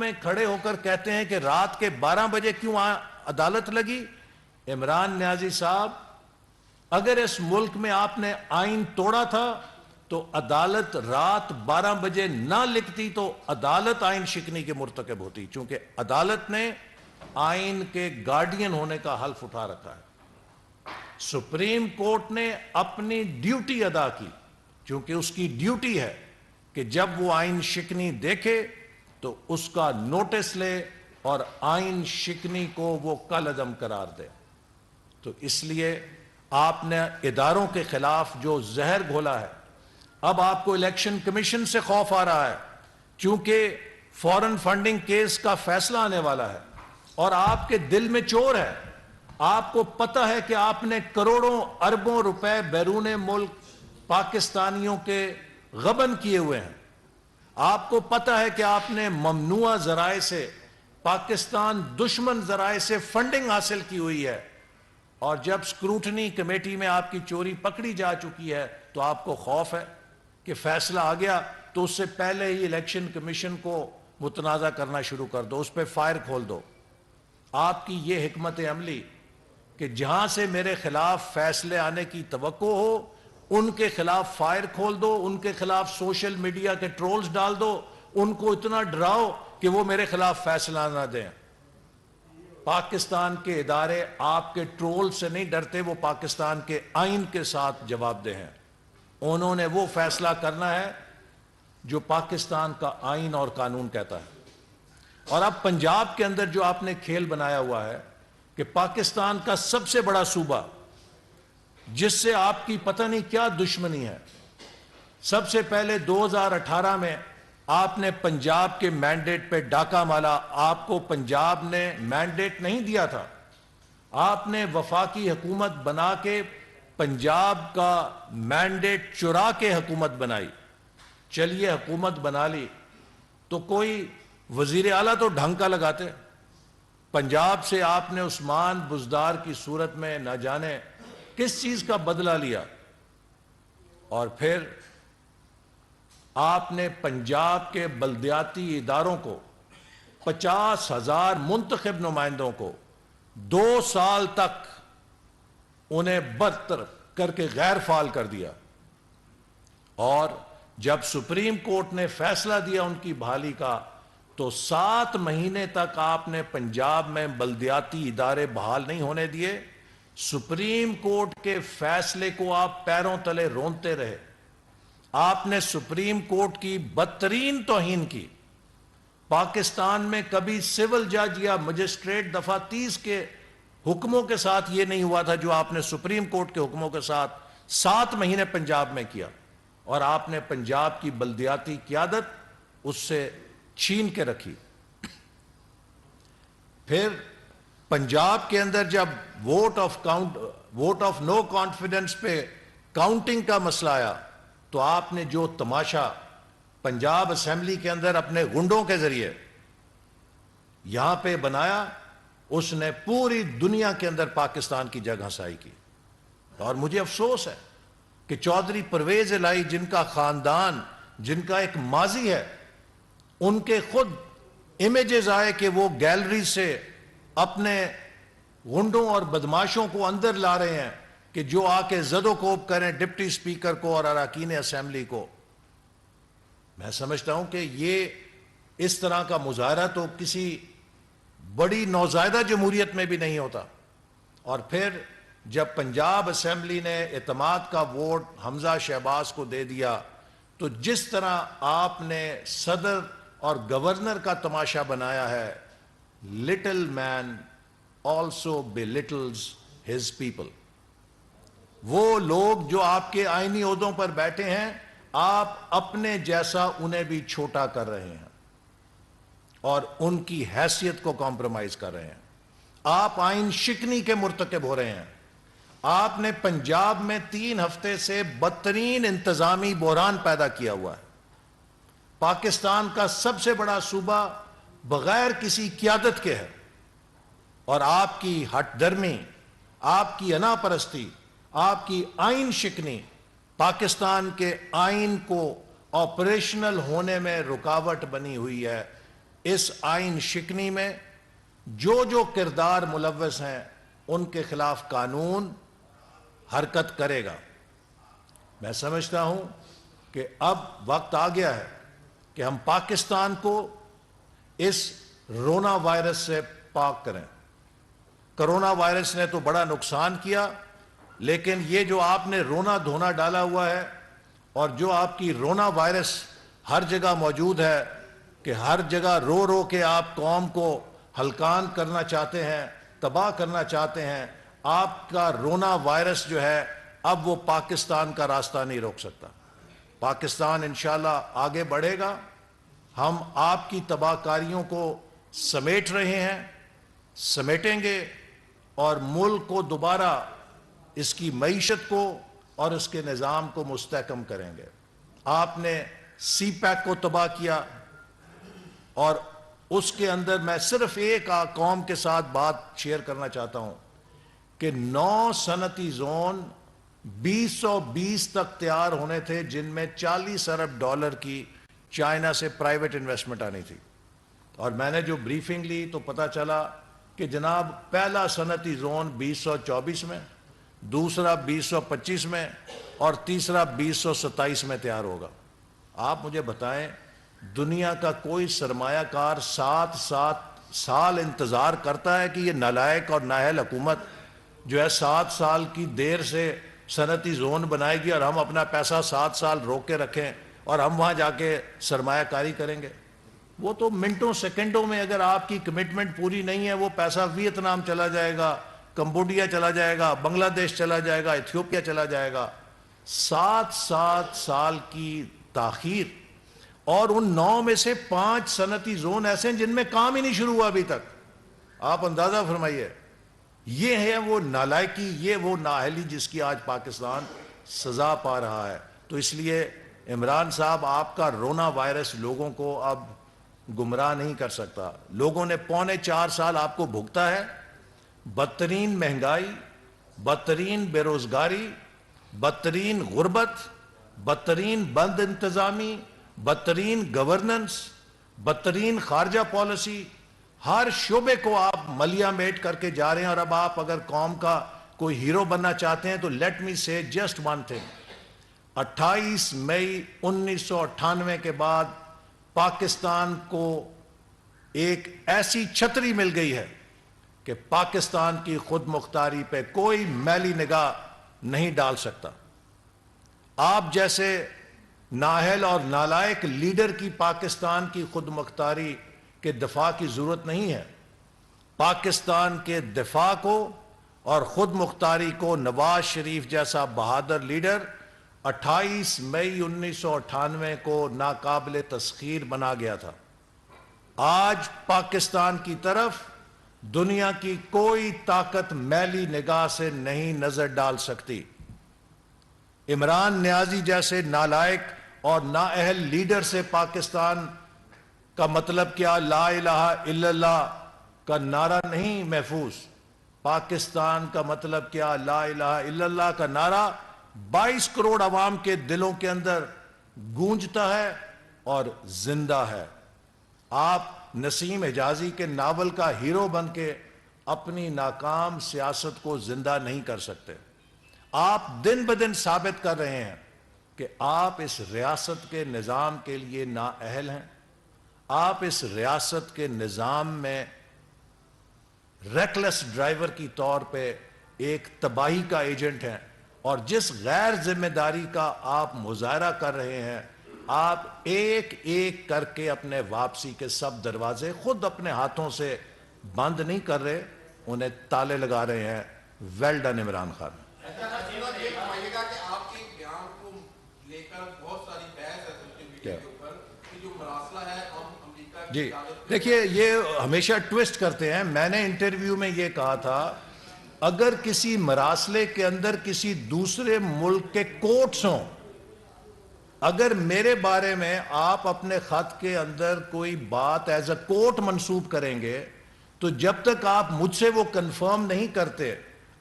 میں کھڑے ہو کر کہتے ہیں کہ رات کے 12 بجے کیوں عدالت لگی؟ عمران نیازی صاحب، اگر اس ملک میں آپ نے آئین توڑا تھا تو عدالت رات 12 بجے نہ لکھتی تو عدالت آئین شکنی کے مرتکب ہوتی، چونکہ عدالت نے آئین کے گارڈین ہونے کا حلف اٹھا رکھا ہے۔ سپریم کورٹ نے اپنی ڈیوٹی ادا کی، چونکہ اس کی ڈیوٹی ہے کہ جب وہ آئین شکنی دیکھے تو اس کا نوٹس لے اور آئین شکنی کو وہ کالعدم قرار دے۔ تو اس لیے آپ نے اداروں کے خلاف جو زہر گھولا ہے، اب آپ کو الیکشن کمیشن سے خوف آ رہا ہے، چونکہ فورن فنڈنگ کیس کا فیصلہ آنے والا ہے اور آپ کے دل میں چور ہے۔ آپ کو پتہ ہے کہ آپ نے کروڑوں اربوں روپے بیرون ملک پاکستانیوں کے غبن کیے ہوئے ہیں۔ آپ کو پتہ ہے کہ آپ نے ممنوعہ ذرائع سے، پاکستان دشمن ذرائع سے فنڈنگ حاصل کی ہوئی ہے، اور جب سکروٹنی کمیٹی میں آپ کی چوری پکڑی جا چکی ہے تو آپ کو خوف ہے کہ فیصلہ آ گیا تو اس سے پہلے ہی الیکشن کمیشن کو متنازع کرنا شروع کر دو، اس پہ فائر کھول دو۔ آپ کی یہ حکمت عملی کہ جہاں سے میرے خلاف فیصلے آنے کی توقع ہو ان کے خلاف فائر کھول دو، ان کے خلاف سوشل میڈیا کے ٹرولز ڈال دو، ان کو اتنا ڈراؤ کہ وہ میرے خلاف فیصلہ نہ دیں۔ پاکستان کے ادارے آپ کے ٹرول سے نہیں ڈرتے، وہ پاکستان کے آئین کے ساتھ جواب دہ ہیں۔ انہوں نے وہ فیصلہ کرنا ہے جو پاکستان کا آئین اور قانون کہتا ہے۔ اور اب پنجاب کے اندر جو آپ نے کھیل بنایا ہوا ہے کہ پاکستان کا سب سے بڑا صوبہ جس سے آپ کی پتہ نہیں کیا دشمنی ہے، سب سے پہلے 2018 میں آپ نے پنجاب کے مینڈیٹ پہ ڈاکہ مالا۔ آپ کو پنجاب نے مینڈیٹ نہیں دیا تھا، آپ نے وفاقی حکومت بنا کے پنجاب کا مینڈیٹ چرا کے حکومت بنائی۔ چلیے حکومت بنا لی تو کوئی وزیر اعلیٰ تو ڈھنگ کا لگاتے۔ پنجاب سے آپ نے عثمان بزدار کی صورت میں نہ جانے کس چیز کا بدلہ لیا، اور پھر آپ نے پنجاب کے بلدیاتی اداروں کو 50,000 منتخب نمائندوں کو 2 سال تک انہیں برطرف کر کے غیر فعال کر دیا، اور جب سپریم کورٹ نے فیصلہ دیا ان کی بحالی کا تو 7 مہینے تک آپ نے پنجاب میں بلدیاتی ادارے بحال نہیں ہونے دیے۔ سپریم کورٹ کے فیصلے کو آپ پیروں تلے رونتے رہے۔ آپ نے سپریم کورٹ کی بدترین توہین کی۔ پاکستان میں کبھی سول جج یا مجسٹریٹ دفعہ 30 کے حکموں کے ساتھ یہ نہیں ہوا تھا جو آپ نے سپریم کورٹ کے حکموں کے ساتھ 7 مہینے پنجاب میں کیا، اور آپ نے پنجاب کی بلدیاتی قیادت اس سے چھین کے رکھی۔ پھر پنجاب کے اندر جب ووٹ آف نو کانفیڈنس پہ کاؤنٹنگ کا مسئلہ آیا تو آپ نے جو تماشا پنجاب اسمبلی کے اندر اپنے گنڈوں کے ذریعے یہاں پہ بنایا، اس نے پوری دنیا کے اندر پاکستان کی جگہ ہنسائی کی۔ اور مجھے افسوس ہے کہ چودھری پرویز الہی جن کا خاندان، جن کا ایک ماضی ہے، ان کے خود امیجز آئے کہ وہ گیلری سے اپنے غنڈوں اور بدماشوں کو اندر لا رہے ہیں کہ جو آ کے زد و کوب کریں ڈپٹی سپیکر کو اور اراکین اسمبلی کو۔ میں سمجھتا ہوں کہ یہ اس طرح کا مظاہرہ تو کسی بڑی نوزائیدہ جمہوریت میں بھی نہیں ہوتا۔ اور پھر جب پنجاب اسمبلی نے اعتماد کا ووٹ حمزہ شہباز کو دے دیا تو جس طرح آپ نے صدر اور گورنر کا تماشا بنایا ہے، لٹل مین آلسو بلیٹلز ہز پیپل۔ وہ لوگ جو آپ کے آئینی عہدوں پر بیٹھے ہیں، آپ اپنے جیسا انہیں بھی چھوٹا کر رہے ہیں اور ان کی حیثیت کو کمپرومائز کر رہے ہیں۔ آپ آئین شکنی کے مرتکب ہو رہے ہیں۔ آپ نے پنجاب میں 3 ہفتے سے بدترین انتظامی بحران پیدا کیا ہوا ہے۔ پاکستان کا سب سے بڑا صوبہ بغیر کسی قیادت کے ہے، اور آپ کی ہٹ درمی، آپ کی انا پرستی، آپ کی آئین شکنی پاکستان کے آئین کو آپریشنل ہونے میں رکاوٹ بنی ہوئی ہے۔ اس آئین شکنی میں جو جو کردار ملوث ہیں ان کے خلاف قانون حرکت کرے گا۔ میں سمجھتا ہوں کہ اب وقت آ گیا ہے کہ ہم پاکستان کو اس رونا وائرس سے پاک کریں۔ کرونا وائرس نے تو بڑا نقصان کیا، لیکن یہ جو آپ نے رونا دھونا ڈالا ہوا ہے اور جو آپ کی رونا وائرس ہر جگہ موجود ہے کہ ہر جگہ رو رو کے آپ قوم کو ہلکان کرنا چاہتے ہیں، تباہ کرنا چاہتے ہیں، آپ کا رونا وائرس جو ہے اب وہ پاکستان کا راستہ نہیں روک سکتا۔ پاکستان انشاءاللہ آگے بڑھے گا۔ ہم آپ کی تباہ کاریوں کو سمیٹ رہے ہیں، سمیٹیں گے اور ملک کو دوبارہ اس کی معیشت کو اور اس کے نظام کو مستحکم کریں گے۔ آپ نے سی پیک کو تباہ کیا اور اس کے اندر میں صرف ایک قوم کے ساتھ بات شیئر کرنا چاہتا ہوں کہ 9 صنعتی زون 2020 تک تیار ہونے تھے، جن میں $40 ارب کی چائنا سے پرائیویٹ انویسٹمنٹ آنی تھی، اور میں نے جو بریفنگ لی تو پتا چلا کہ جناب پہلا صنعتی زون 2024 میں، دوسرا 2025 میں اور تیسرا 2027 میں تیار ہوگا۔ آپ مجھے بتائیں، دنیا کا کوئی سرمایہ کار 7 سال انتظار کرتا ہے کہ یہ نالائق اور نااہل حکومت جو ہے 7 سال کی دیر سے صنعتی زون بنائے گی اور ہم اپنا پیسہ 7 سال روک کے رکھیں اور ہم وہاں جا کے سرمایہ کاری کریں گے؟ وہ تو منٹوں سیکنڈوں میں، اگر آپ کی کمٹمنٹ پوری نہیں ہے، وہ پیسہ ویتنام چلا جائے گا، کمبوڈیا چلا جائے گا، بنگلہ دیش چلا جائے گا، ایتھیوپیا چلا جائے گا۔ 7 سال کی تاخیر، اور ان 9 میں سے 5 صنعتی زون ایسے ہیں جن میں کام ہی نہیں شروع ہوا ابھی تک۔ آپ اندازہ فرمائیے، یہ ہے وہ نالائکی، یہ وہ نااہلی جس کی آج پاکستان سزا پا رہا ہے۔ تو اس لیے عمران صاحب، آپ کا رونا وائرس لوگوں کو اب گمراہ نہیں کر سکتا۔ لوگوں نے 4.25 سال آپ کو بھگتا ہے، بدترین مہنگائی، بدترین بے روزگاری، بدترین غربت، بدترین بند انتظامی، بدترین گورننس، بدترین خارجہ پالیسی، ہر شعبے کو آپ ملیا میٹ کر کے جا رہے ہیں۔ اور اب آپ اگر قوم کا کوئی ہیرو بننا چاہتے ہیں تو لیٹ می سے جسٹ ون تھنگ، 28 مئی 1998 کے بعد پاکستان کو ایک ایسی چھتری مل گئی ہے کہ پاکستان کی خود مختاری پہ کوئی میلی نگاہ نہیں ڈال سکتا۔ آپ جیسے نااہل اور نالائق لیڈر کی پاکستان کی خود مختاری کے دفاع کی ضرورت نہیں ہے۔ پاکستان کے دفاع کو اور خود مختاری کو نواز شریف جیسا بہادر لیڈر 28 مئی 1998 کو ناقابل تسخیر بنا گیا تھا۔ آج پاکستان کی طرف دنیا کی کوئی طاقت میلی نگاہ سے نہیں نظر ڈال سکتی۔ عمران نیازی جیسے نالائق اور نااہل لیڈر سے پاکستان کا مطلب کیا؟ لا الہ الا اللہ کا نعرہ نہیں محفوظ۔ پاکستان کا مطلب کیا؟ لا الہ الا اللہ کا نعرہ 22 کروڑ عوام کے دلوں کے اندر گونجتا ہے اور زندہ ہے۔ آپ نسیم حجازی کے ناول کا ہیرو بن کے اپنی ناکام سیاست کو زندہ نہیں کر سکتے۔ آپ دن بدن ثابت کر رہے ہیں کہ آپ اس ریاست کے نظام کے لیے نااہل ہیں۔ آپ اس ریاست کے نظام میں ریکلیس ڈرائیور کی طور پہ ایک تباہی کا ایجنٹ ہیں، اور جس غیر ذمہ داری کا آپ مظاہرہ کر رہے ہیں، آپ ایک ایک کر کے اپنے واپسی کے سب دروازے خود اپنے ہاتھوں سے بند نہیں کر رہے، انہیں تالے لگا رہے ہیں۔ Well done Imran Khan. جی دیکھیے، یہ ہمیشہ ٹویسٹ کرتے ہیں۔ میں نے انٹرویو میں یہ کہا تھا، اگر کسی مراسلے کے اندر کسی دوسرے ملک کے کوٹس ہوں، اگر میرے بارے میں آپ اپنے خط کے اندر کوئی بات ایز اے کوٹ منسوب کریں گے، تو جب تک آپ مجھ سے وہ کنفرم نہیں کرتے،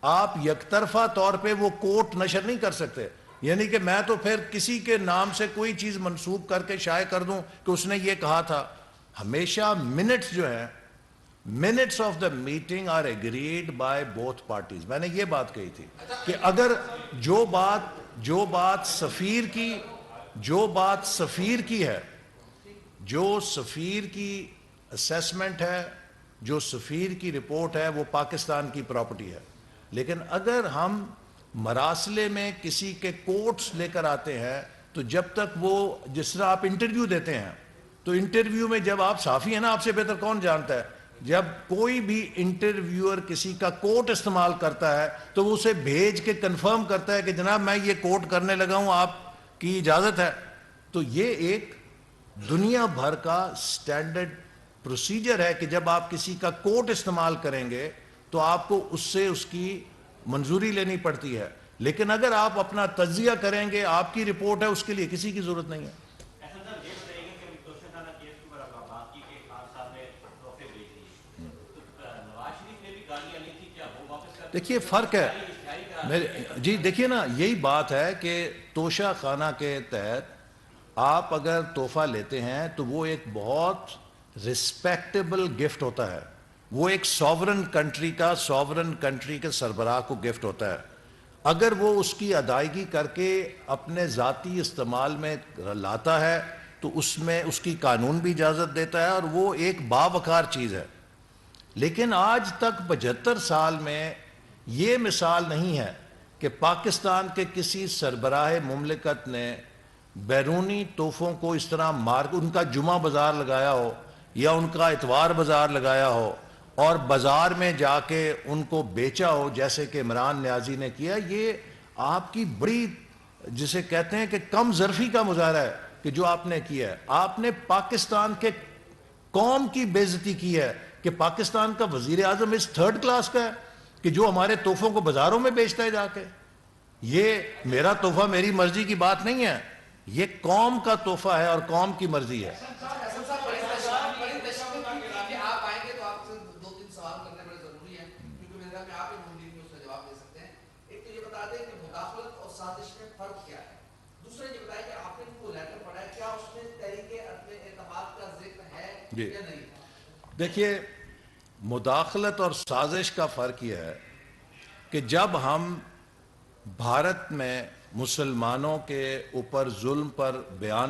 آپ یک طرفہ طور پہ وہ کوٹ نشر نہیں کر سکتے۔ یعنی کہ میں تو پھر کسی کے نام سے کوئی چیز منسوب کر کے شائع کر دوں کہ اس نے یہ کہا تھا۔ ہمیشہ منٹس جو ہیں minutes of the meeting are agreed by both parties. میں نے یہ بات کہی تھی کہ اگر جو بات سفیر کی ہے، جو سفیر کی اسیسمنٹ ہے، جو سفیر کی رپورٹ ہے، وہ پاکستان کی پراپرٹی ہے. لیکن اگر ہم مراسلے میں کسی کے کوٹس لے کر آتے ہیں تو جب تک وہ، جس طرح آپ انٹرویو دیتے ہیں تو انٹرویو میں جب آپ صحافی ہیں نا، آپ سے بہتر کون جانتا ہے، جب کوئی بھی انٹرویور کسی کا کوٹ استعمال کرتا ہے تو وہ اسے بھیج کے کنفرم کرتا ہے کہ جناب میں یہ کوٹ کرنے لگا ہوں، آپ کی اجازت ہے. تو یہ ایک دنیا بھر کا سٹینڈرڈ پروسیجر ہے کہ جب آپ کسی کا کوٹ استعمال کریں گے تو آپ کو اس سے اس کی منظوری لینی پڑتی ہے. لیکن اگر آپ اپنا تجزیہ کریں گے، آپ کی رپورٹ ہے، اس کے لیے کسی کی ضرورت نہیں ہے. دیکھیے فرق ہے جی، دیکھیے نا، یہی بات ہے کہ توشہ خانہ کے تحت آپ اگر تحفہ لیتے ہیں تو وہ ایک بہت رسپیکٹیبل گفٹ ہوتا ہے. وہ ایک سوورن کنٹری کے سربراہ کو گفٹ ہوتا ہے. اگر وہ اس کی ادائیگی کر کے اپنے ذاتی استعمال میں لاتا ہے تو اس میں اس کی قانون بھی اجازت دیتا ہے اور وہ ایک باوقار چیز ہے. لیکن آج تک 75 سال میں یہ مثال نہیں ہے کہ پاکستان کے کسی سربراہ مملکت نے بیرونی تحفوں کو اس طرح ان کا جمعہ بازار لگایا ہو یا ان کا اتوار بازار لگایا ہو اور بازار میں جا کے ان کو بیچا ہو جیسے کہ عمران نیازی نے کیا. یہ آپ کی بڑی، جسے کہتے ہیں کہ کم ظرفی کا مظاہرہ ہے کہ جو آپ نے کیا ہے. آپ نے پاکستان کے قوم کی بے عزتی کی ہے کہ پاکستان کا وزیر اعظم اس تھرڈ کلاس کا ہے کہ جو ہمارے تحفوں کو بازاروں میں بیچتا ہے جا کے. یہ میرا تحفہ میری مرضی کی بات نہیں ہے، یہ قوم کا تحفہ ہے اور قوم کی مرضی ہے. جی دیکھیے، مداخلت اور سازش کا فرق یہ ہے کہ جب ہم بھارت میں مسلمانوں کے اوپر ظلم پر بیان